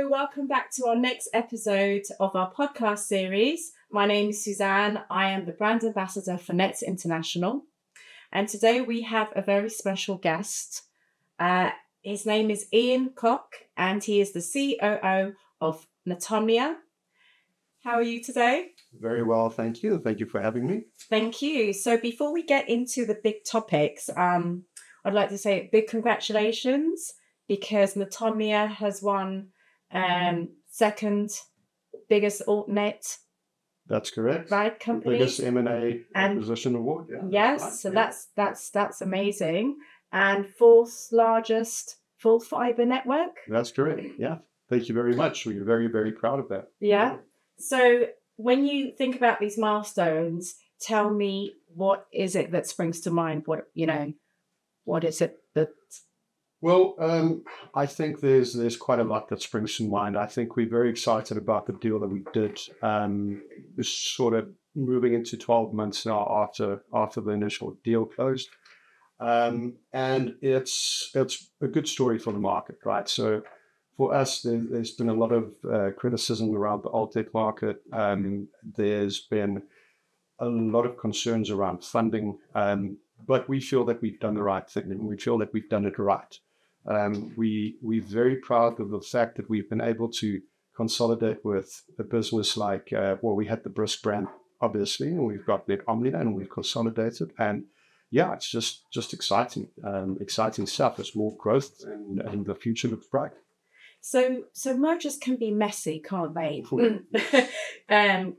welcome back to our next episode of our podcast series. My name is Suzanne. I am the brand ambassador for Nets International. And today we have a very special guest. His name is Ian Kock, and he is the COO of Netomnia. How are you today? Very well, thank you. Thank you for having me. Thank you. So before we get into the big topics, I'd like to say big congratulations because Netomnia has won second biggest altnet. That's correct. Right, company. Biggest M&A acquisition award. Yeah, yes, right. So that's amazing. And fourth largest full fibre network. That's correct. Yeah. Thank you very much. We're very, very proud of that. Yeah. So when you think about these milestones, tell me, what is it that springs to mind? What is it that? Well, I think there's quite a lot that springs to mind. I think we're very excited about the deal that we did. It's sort of moving into 12 months now after the initial deal closed. And it's a good story for the market, right? So for us, there's been a lot of criticism around the alt-tech market. There's been a lot of concerns around funding, but we feel that we've done the right thing, and we feel that we've done it right. We're very proud of the fact that we've been able to consolidate with a business like, we had the Brisk brand, obviously, and we've got Netomnia, and we've consolidated. And yeah, it's just exciting stuff. There's more growth, and the future looks bright. So mergers can be messy, can't they?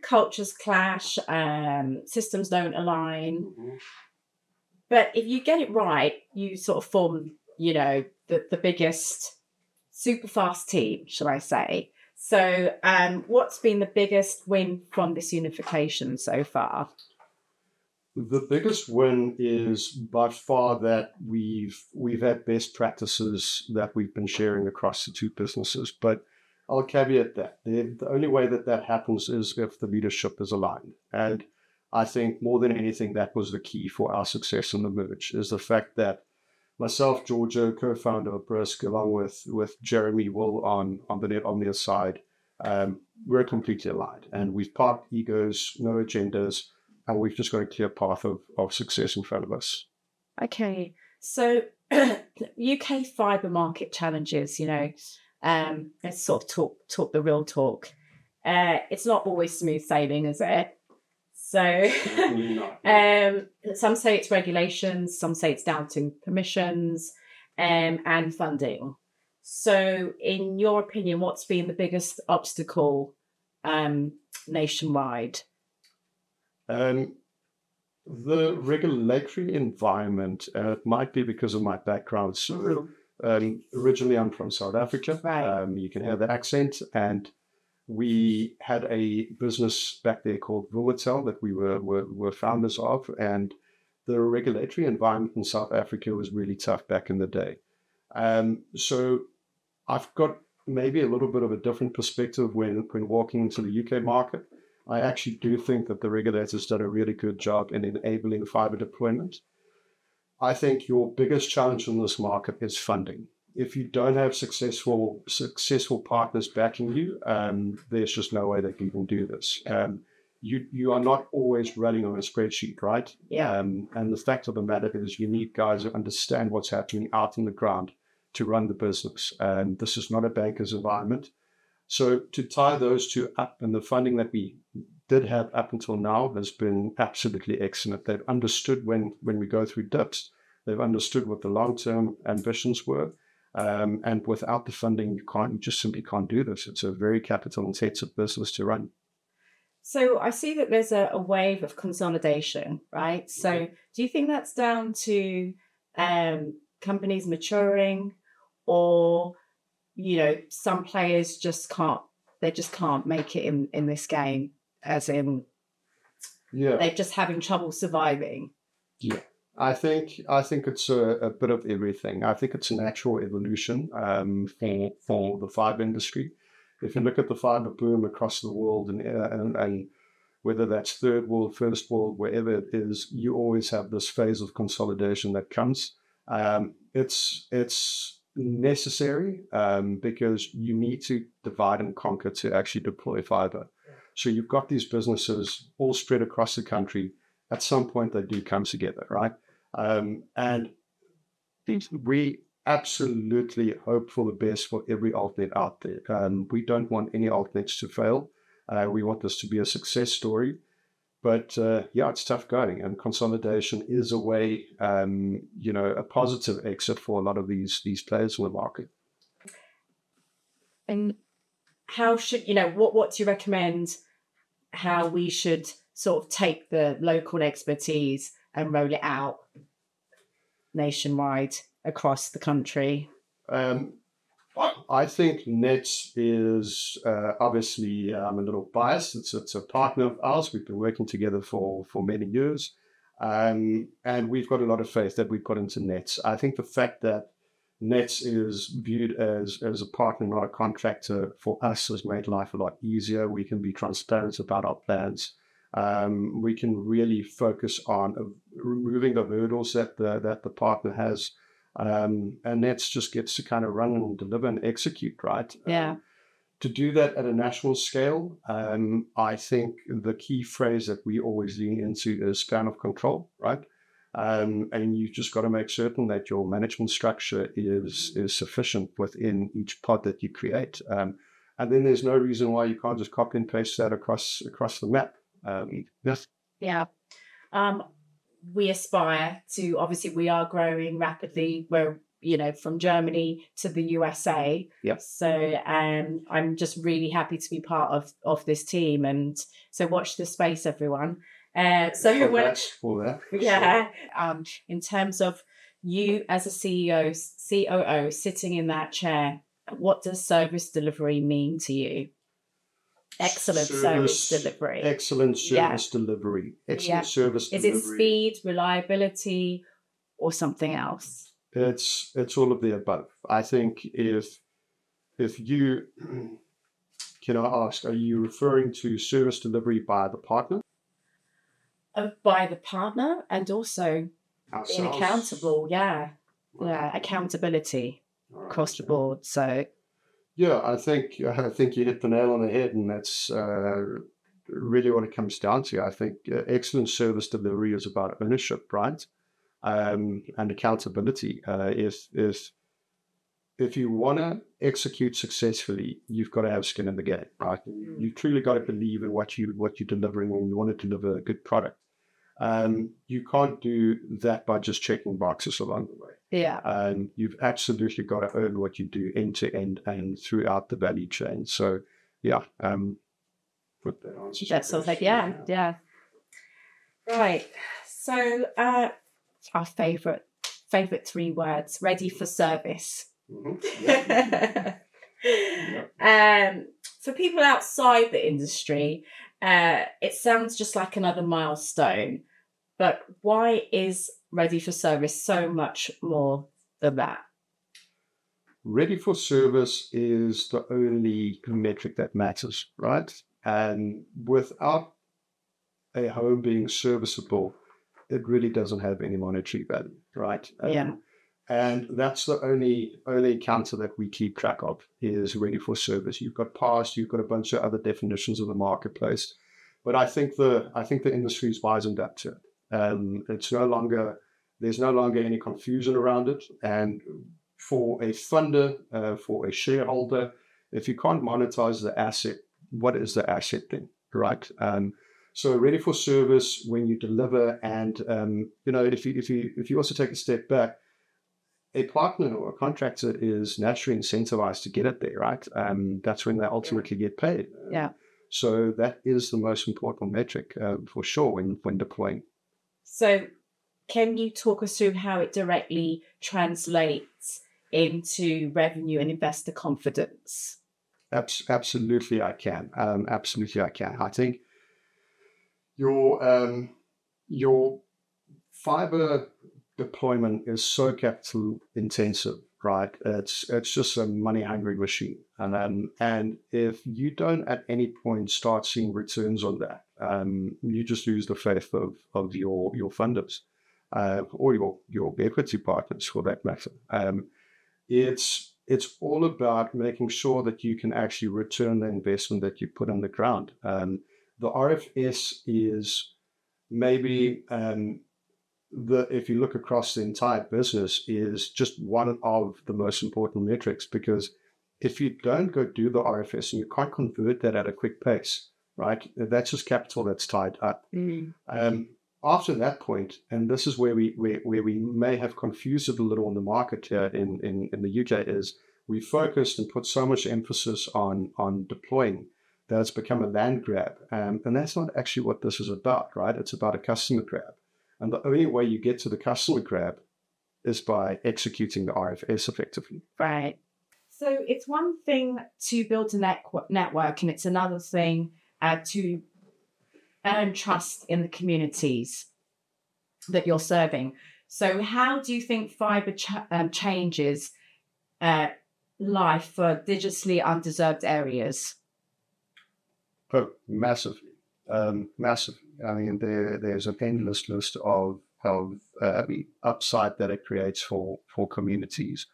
Cultures clash, systems don't align. Mm-hmm. But if you get it right, you sort of form, the biggest super fast team, shall I say. So what's been the biggest win from this unification so far? The biggest win is by far that we've had best practices that we've been sharing across the two businesses. But I'll caveat that. The only way that happens is if the leadership is aligned. And I think more than anything, that was the key for our success in the merge, is the fact that myself, Giorgio, co-founder of Brisk, along with Jeremy Will on the Netomnia side, we're completely aligned. And we've parked egos, no agendas, and we've just got a clear path of success in front of us. Okay. So UK fibre market challenges, let's sort of talk the real talk. It's not always smooth sailing, is it? So some say it's regulations, some say it's down to permissions and funding. So in your opinion, what's been the biggest obstacle nationwide? The regulatory environment, it might be because of my background. So originally I'm from South Africa. Right. You can hear the accent, and we had a business back there called Vumatel that we were founders of, and the regulatory environment in South Africa was really tough back in the day. So I've got maybe a little bit of a different perspective when walking into the UK market. I actually do think that the regulators did a really good job in enabling fibre deployment. I think your biggest challenge in this market is funding. If you don't have successful partners backing you, there's just no way that you can do this. You are not always running on a spreadsheet, right? Yeah. And the fact of the matter is you need guys who understand what's happening out on the ground to run the business. And this is not a banker's environment. So to tie those two up, and the funding that we did have up until now has been absolutely excellent. They've understood when we go through dips, they've understood what the long-term ambitions were. And without the funding, you just simply can't do this. It's a very capital-intensive business to run. So I see that there's a wave of consolidation, right? So do you think that's down to companies maturing, or some players just can't make it in this game, as in they're just having trouble surviving? Yeah. I think it's a bit of everything. I think it's a natural evolution for the fibre industry. If you look at the fibre boom across the world, and whether that's third world, first world, wherever it is, you always have this phase of consolidation that comes. It's necessary because you need to divide and conquer to actually deploy fiber. So you've got these businesses all spread across the country. At some point, they do come together, right? And we absolutely hope for the best for every altnet out there. We don't want any altnets to fail. We want this to be a success story. But it's tough going, and consolidation is a way, a positive exit for a lot of these players in the market. And how should, what do you recommend how we should sort of take the local expertise and roll it out nationwide across the country? I think Nets is obviously a little biased. It's a partner of ours. We've been working together for many years. And we've got a lot of faith that we put into Nets. I think the fact that Nets is viewed as a partner, not a contractor, for us has made life a lot easier. We can be transparent about our plans. We can really focus on removing the hurdles that the partner has. And Nets just gets to kind of run and deliver and execute, right? Yeah. To do that at a national scale, I think the key phrase that we always lean into is span of control, right? And you've just got to make certain that your management structure is sufficient within each pod that you create. And then there's no reason why you can't just copy and paste that across the map. Yes. Yeah. We aspire to, obviously we are growing rapidly. We're, from Germany to the USA. Yep. So I'm just really happy to be part of this team. And so watch this space, everyone. In terms of you as a CEO, COO sitting in that chair, what does service delivery mean to you? Excellent service delivery. Excellent service delivery. Excellent service delivery. Is it speed, reliability, or something else? It's all of the above. I think if you, can I ask, are you referring to service delivery by the partner? By the partner, and also ourselves? Being accountable. Accountability across the board. So. Yeah, I think you hit the nail on the head, and that's really what it comes down to. I think excellent service delivery is about ownership, right? And accountability. If you want to execute successfully, you've got to have skin in the game, right? You truly got to believe in what you're delivering when you want to deliver a good product. You can't do that by just checking boxes along the way. Yeah. You've absolutely got to own what you do end to end and throughout the value chain. So, put that answer. That sounds like, yeah. Right. So, our favorite 3 words: ready for service. Mm-hmm. Yeah. For people outside the industry, it sounds just like another milestone. But why is ready for service so much more than that? Ready for service is the only metric that matters, right? And without a home being serviceable, it really doesn't have any monetary value, right? And that's the only counter that we keep track of is ready for service. You've got past, you've got a bunch of other definitions of the marketplace, but I think the industry is wisened up to it. There's no longer any confusion around it. And for a funder, for a shareholder, if you can't monetize the asset, what is the asset then, right? So ready for service when you deliver, and if you also take a step back, a partner or a contractor is naturally incentivized to get it there, right? That's when they ultimately get paid. Yeah. So that is the most important metric for sure when deploying. So can you talk us through how it directly translates into revenue and investor confidence? Absolutely, I can. Absolutely, I can. I think your fiber deployment is so capital intensive, right? It's just a money hungry machine, and if you don't at any point start seeing returns on that, you just lose the faith of your funders or your equity partners for that matter. it's all about making sure that you can actually return the investment that you put on the ground. The RFS is maybe if you look across the entire business, is just one of the most important metrics, because if you don't go do the RFS and you can't convert that at a quick pace, right, that's just capital that's tied up. After that point, and this is where we may have confused it a little in the market here in the UK, is we focused and put so much emphasis on deploying that it's become a land grab. And that's not actually what this is about, right? It's about a customer grab. And the only way you get to the customer grab is by executing the RFS effectively. Right. So it's one thing to build a network, and it's another thing to earn trust in the communities that you're serving. So how do you think Fibre changes life for digitally undeserved areas? Oh, massively. Massively. I mean, there's an endless list of upside that it creates for communities.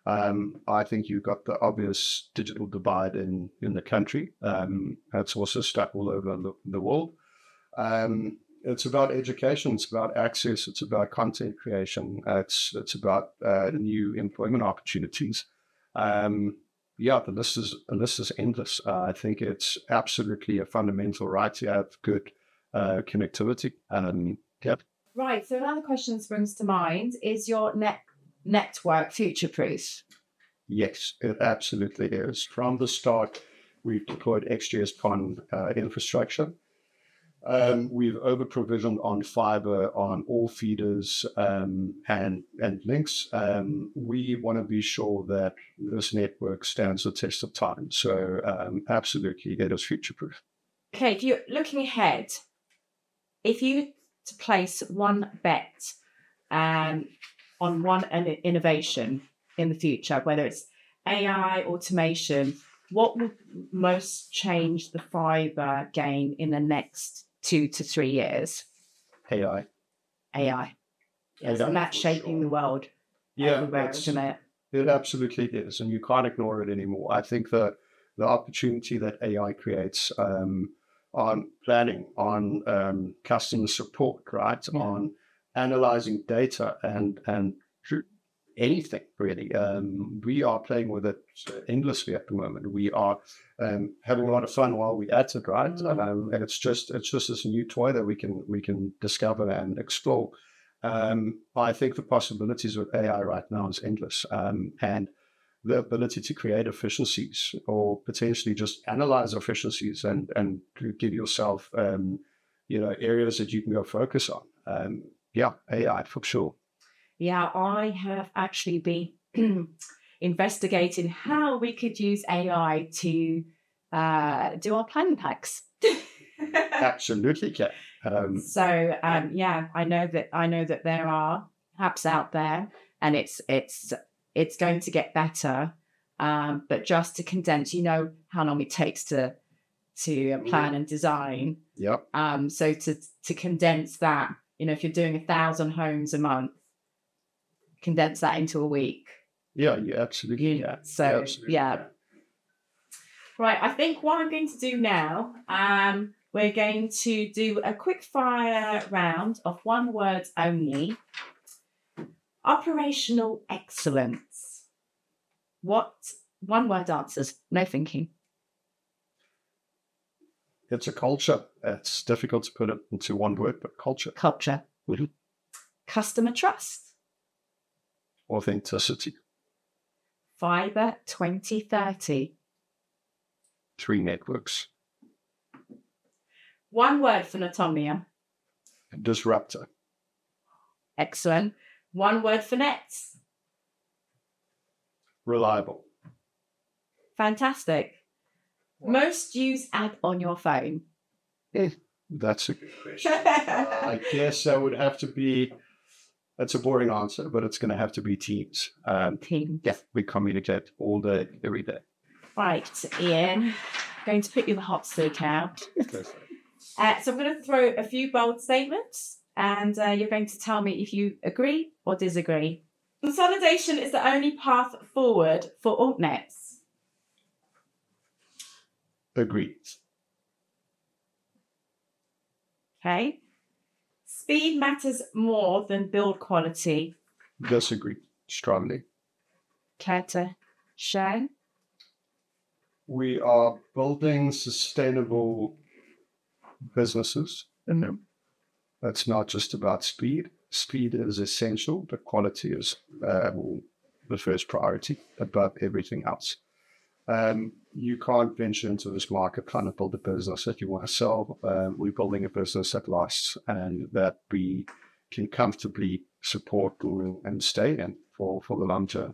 I think you've got the obvious digital divide in the country. That's also stuck all over the world. It's about education. It's about access. It's about content creation. It's about new employment opportunities. The list is endless. I think it's absolutely a fundamental right to have good connectivity. Yep. Right. So another question that springs to mind is your network future-proof? Yes, it absolutely is. From the start, we've deployed XGS-PON infrastructure. We've over-provisioned on fiber on all feeders and links. We want to be sure that this network stands the test of time. So absolutely, it is future-proof. Okay, if you're looking ahead, if you to place one bet on one innovation in the future, whether it's AI, automation, what would most change the fibre game in the next 2 to 3 years? AI. Yes, and that's shaping the world. Yeah, it absolutely is, and you can't ignore it anymore. I think the opportunity that AI creates on planning, on customer support, right, on analyzing data and anything really. We are playing with it endlessly at the moment. We are having a lot of fun while we're at it, right? And it's just this new toy that we can discover and explore. I think the possibilities with AI right now is endless, and the ability to create efficiencies or potentially just analyze efficiencies and give yourself areas that you can go focus on. AI for sure. Yeah, I have actually been investigating how we could use AI to do our planning packs. Absolutely can. I know that there are apps out there, and it's going to get better. But just to condense, how long it takes to plan and design. Yep. So to condense that, if you're doing 1,000 homes a month, condense that into a week. Yeah, you absolutely. Yeah. So yeah. Right. I think what I'm going to do now, we're going to do a quick fire round of one word only. Operational excellence. What? One word answers, no thinking. It's a culture. It's difficult to put it into one word, but culture. Culture. Mm-hmm. Customer trust. Authenticity. Fibre 2030. 3 networks. One word for Netomnia. Disruptor. Excellent. One word for Nets. Reliable. Fantastic. Most used app on your phone. That's a good question. I guess that would have to be. That's a boring answer, but it's going to have to be Teams. Teams. Yeah, we communicate all day, every day. Right, Ian. I'm going to put you the hot seat out. So I'm going to throw a few bold statements, and you're going to tell me if you agree or disagree. Consolidation is the only path forward for altnets. Agreed. Okay. Speed matters more than build quality. Disagree strongly. Care to share? We are building sustainable businesses. Mm-hmm. That's not just about speed. Speed is essential, but quality is the first priority above everything else. You can't venture into this market trying to build a business that you want to sell. We're building a business that lasts and that we can comfortably support and stay in for the long term.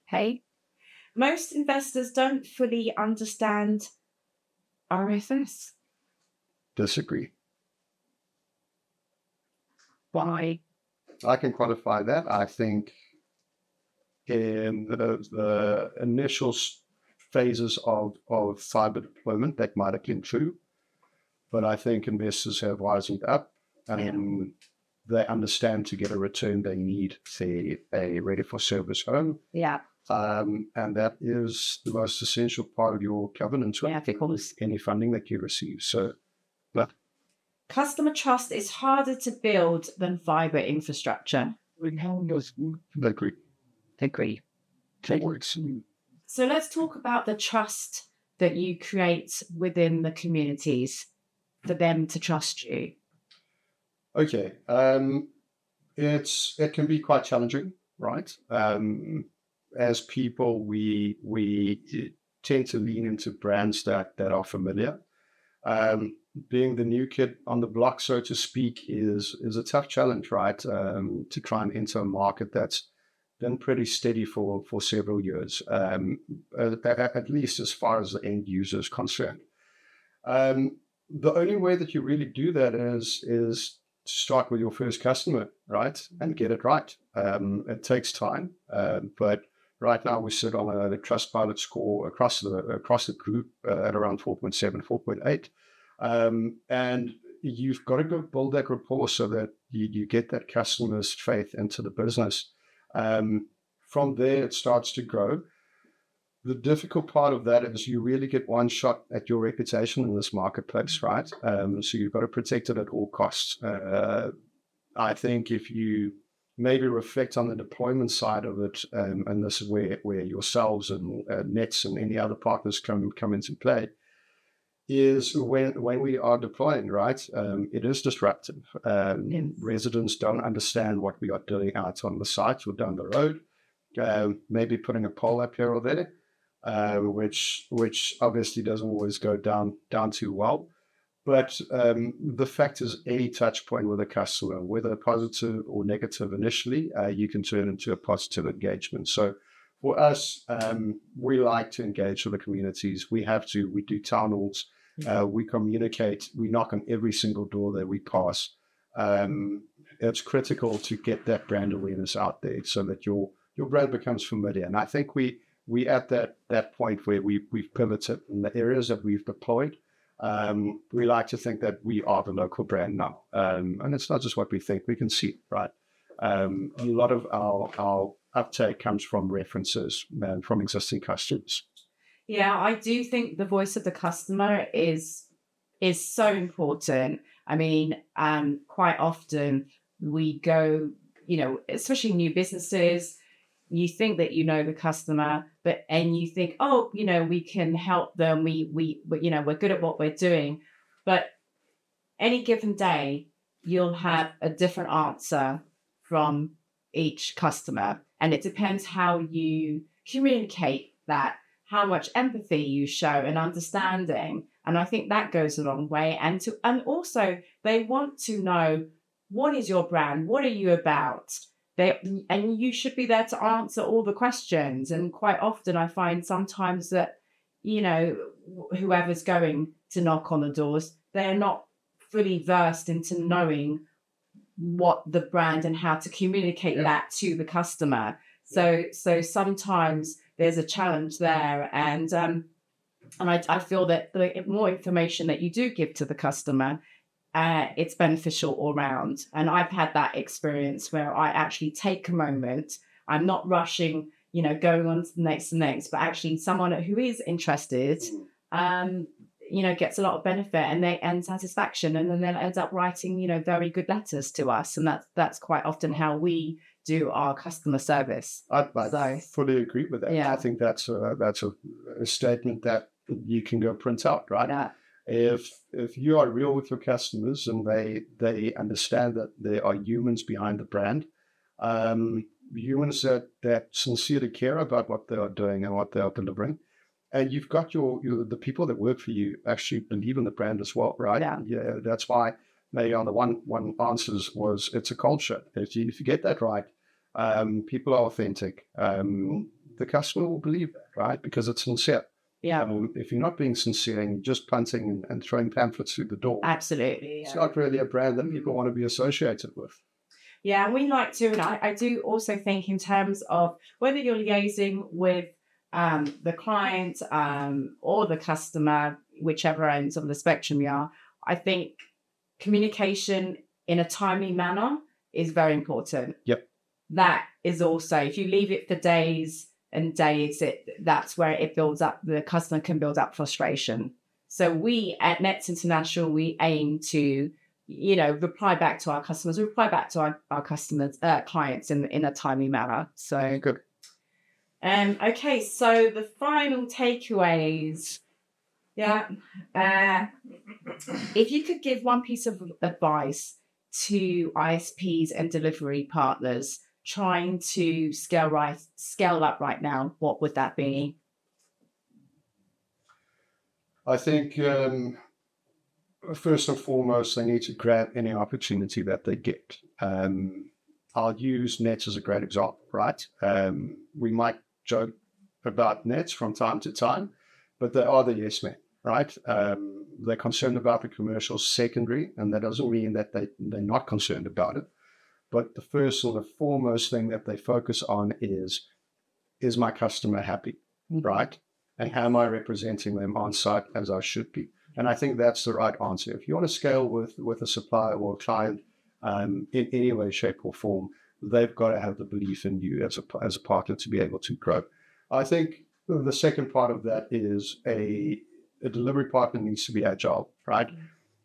Hey, most investors don't fully understand RFS. Disagree. Why? I can quantify that. I think in the initial phases of fiber deployment, that might have been true. But I think investors have wisened up and they understand to get a return, they need, say, a ready-for-service home. Yeah. And that is the most essential part of your governance with any funding that you receive. So, but customer trust is harder to build than fiber infrastructure. Agree. Agree. Works. So let's talk about the trust that you create within the communities for them to trust you. Okay. It can be quite challenging, right? As people, we tend to lean into brands that are familiar. Being the new kid on the block, so to speak, is a tough challenge, right? To try and enter a market that's been pretty steady for several years, at least as far as the end user is concerned. The only way that you really do that is to start with your first customer, right, and get it right. It takes time, but right now we sit on a Trustpilot score across the group at around 4.7, 4.8. And you've got to go build that rapport so that you get that customer's faith into the business. From there, it starts to grow. The difficult part of that is you really get one shot at your reputation in this marketplace, right? So you've got to protect it at all costs. I think if you maybe reflect on the deployment side of it, and this is where yourselves and Nets and any other partners come into play, is when we are deploying, right? It is disruptive. Residents don't understand what we are doing out on the site or down the road. Maybe putting a pole up here or there, which obviously doesn't always go down too well. But the fact is, any touch point with a customer, whether positive or negative initially, you can turn into a positive engagement. So for us, we like to engage with the communities. We do town halls. We communicate. We knock on every single door that we pass. It's critical to get that brand awareness out there so that your brand becomes familiar. And I think we at that point where we've pivoted in the areas that we've deployed. We like to think that we are the local brand now. And it's not just what we think, we can see it, right? A lot of our uptake comes from references and from existing customers. Yeah, I do think the voice of the customer is so important. I mean, quite often we go, especially new businesses, you think that you know the customer, and you think, oh, we can help them. We're good at what we're doing. But any given day, you'll have a different answer from each customer. And it depends how you communicate that, how much empathy you show and understanding. And I think that goes a long way. And also they want to know, what is your brand? What are you about? And you should be there to answer all the questions. And quite often I find sometimes that, whoever's going to knock on the doors, they're not fully versed into knowing what the brand and how to communicate that to the customer. So sometimes there's a challenge there. And I feel that the more information that you do give to the customer, it's beneficial all round. And I've had that experience where I actually take a moment. I'm not rushing, going on to the next, but actually someone who is interested, gets a lot of benefit and satisfaction, and then they'll end up writing, very good letters to us. And that's quite often how we do our customer service. I fully agree with that. Yeah. I think that's a statement that you can go print out, right? Yeah. If you are real with your customers and they understand that there are humans behind the brand, humans that sincerely care about what they are doing and what they are delivering, and you've got the people that work for you actually believe in the brand as well, right? Yeah, that's why maybe on the one answers was it's a culture. If you get that right, people are authentic. The customer will believe that, right? Because it's sincere. Yeah. If you're not being sincere and you're just punting and throwing pamphlets through the door, absolutely, it's not really a brand that people want to be associated with. Yeah, and we like to, and I do also think in terms of whether you're liaising with the client or the customer, whichever ends of the spectrum you are, I think communication in a timely manner is very important. Yep. That is also, if you leave it for days and days, that's where it builds up, the customer can build up frustration. So we at Nets International, we aim to, reply back to our customers, reply back to our customers, clients in a timely manner. So good. Okay, so the final takeaways. Yeah. If you could give one piece of advice to ISPs and delivery partners trying to scale up right now, what would that be? I think first and foremost, they need to grab any opportunity that they get. I'll use Nets as a great example, right? We might joke about Nets from time to time, but they are the yes men, right? They're concerned about the commercials secondary, and that doesn't mean that they're not concerned about it. But the first or the foremost thing that they focus on is my customer happy, right? And how am I representing them on site as I should be? And I think that's the right answer. If you want to scale with a supplier or a client in any way, shape, or form, they've got to have the belief in you as a partner to be able to grow. I think the second part of that is a delivery partner needs to be agile, right?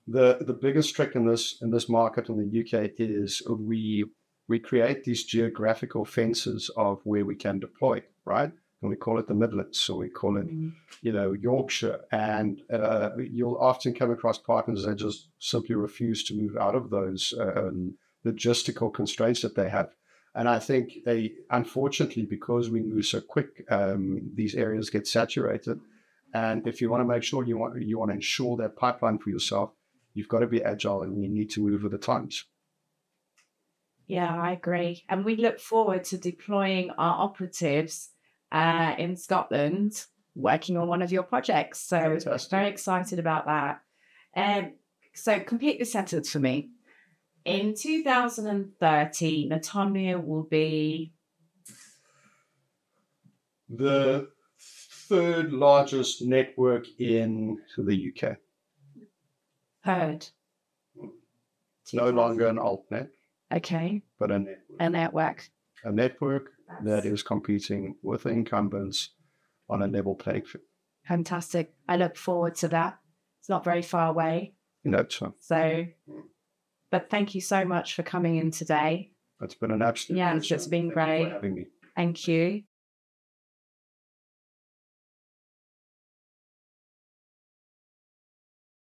The biggest trick in this market in the UK is we create these geographical fences of where we can deploy, right? And we call it the Midlands, or we call it, Yorkshire. And you'll often come across partners that just simply refuse to move out of those logistical constraints that they have. And I think unfortunately, because we move so quick, these areas get saturated. And if you want to make sure you want to ensure that pipeline for yourself, you've got to be agile and you need to move with the times. Yeah, I agree. And we look forward to deploying our operatives in Scotland, working on one of your projects. So Fantastic. Very excited about that. So complete the sentence for me. In 2030, Netomnia will be the third largest network in the UK. heard. No longer an altnet, Okay. but a network. A network. A network that is competing with the incumbents on a level playing field. Fantastic. I look forward to that. It's not very far away. So, but thank you so much for coming in today. It's been an absolute pleasure. It's been great. Thank you for having me. Thank you.